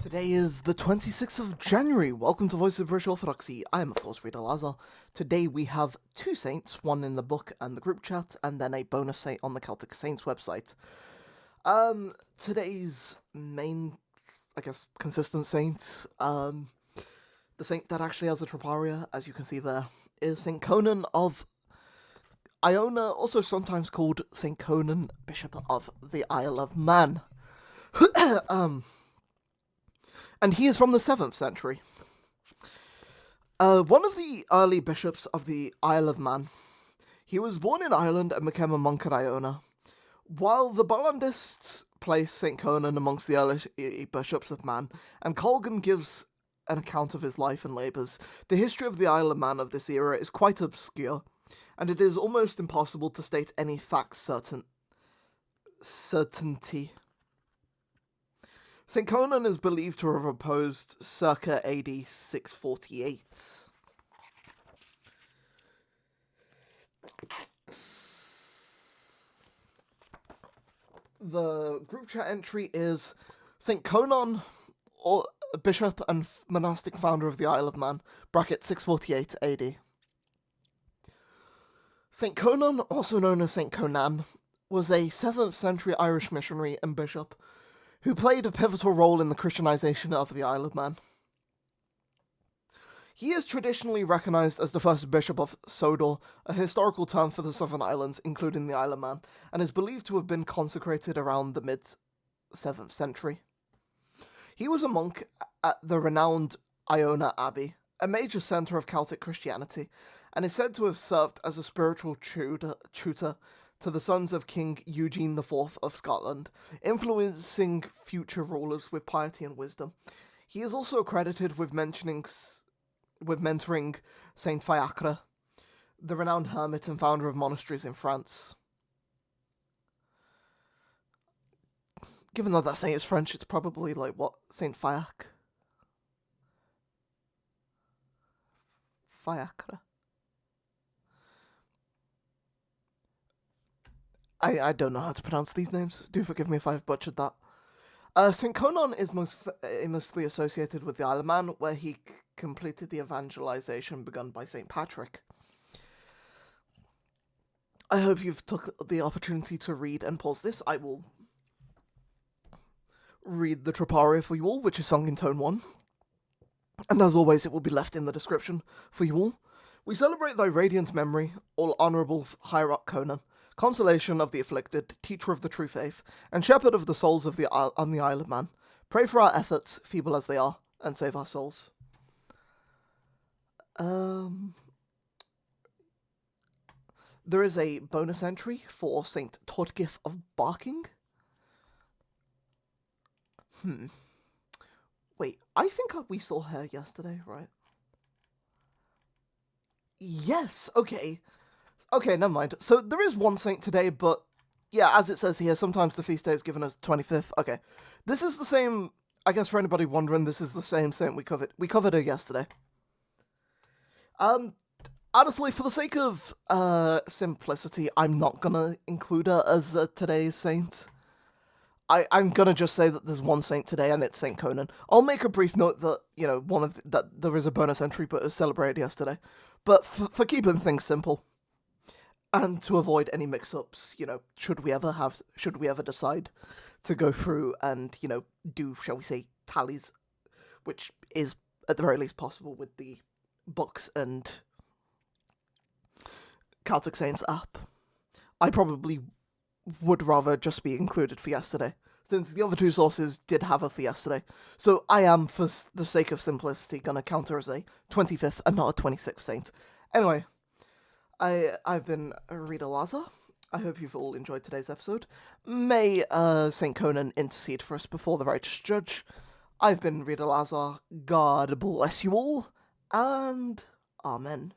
Today is the 26th of January. Welcome to Voice of British Orthodoxy. I am, of course, Rita Lazar. Today we have two saints, one in the book and the group chat, and then a bonus saint on the Celtic Saints website. Today's main, consistent saint, the saint that actually has a Troparion, as you can see there, is Saint Conan of Iona, also sometimes called Saint Conan, Bishop of the Isle of Man. And he is from the 7th century. One of the early bishops of the Isle of Man. He was born in Ireland and became a monk at Iona. While the Bollandists place St. Conan amongst the early bishops of Man, and Colgan gives an account of his life and labours, the history of the Isle of Man of this era is quite obscure, and it is almost impossible to state any facts certainty. St. Conan is believed to have reposed circa AD 648. The group chat entry is St. Conan, or bishop and monastic founder of the Isle of Man, bracket 648 AD. St. Conan, also known as St. Conan, was a 7th century Irish missionary and bishop who played a pivotal role in the Christianization of the Isle of Man. He is traditionally recognized as the first bishop of Sodor, a historical term for the Southern Islands, including the Isle of Man, and is believed to have been consecrated around the mid-7th century. He was a monk at the renowned Iona Abbey, a major centre of Celtic Christianity, and is said to have served as a spiritual tutor to the sons of King Eugene IV of Scotland, influencing future rulers with piety and wisdom. He is also credited with mentoring Saint Fiacre, the renowned hermit and founder of monasteries in France. Given that saint is French, it's probably Saint Fiacre? Fiacre. I don't know how to pronounce these names. Do forgive me if I've butchered that. St. Conan is most famously associated with the Isle of Man, where he completed the evangelization begun by St. Patrick. I hope you've took the opportunity to read and pause this. I will read the Troparion for you all, which is sung in tone 1. And as always, it will be left in the description for you all. We celebrate thy radiant memory, all honourable Hierarch Conan, consolation of the afflicted, teacher of the true faith, and shepherd of the souls of the on the Isle of Man. Pray for our efforts, feeble as they are, and save our souls. There is a bonus entry for Saint Todgif of Barking. Wait, I think we saw her yesterday, right? Yes, okay. Okay, never mind. So there is one saint today, but yeah, as it says here, sometimes the feast day is given as 25th. Okay. This is the same, I guess for anybody wondering, this is the same saint we covered. We covered her yesterday. Honestly, for the sake of simplicity, I'm not gonna include her as today's saint. I'm gonna just say that there's one saint today, and it's Saint Conan. I'll make a brief note that, that there is a bonus entry, but it was celebrated yesterday. But for keeping things simple, and to avoid any mix-ups, should we ever decide to go through and, do, shall we say, tallies, which is at the very least possible with the books and Celtic Saints app. I probably would rather just be included for yesterday, since the other two sources did have her for yesterday. So I am, for the sake of simplicity, gonna count her as a 25th and not a 26th saint. Anyway, I've been Rita Lazar. I hope you've all enjoyed today's episode. May St. Conan intercede for us before the righteous judge. I've been Rita Lazar. God bless you all, and Amen.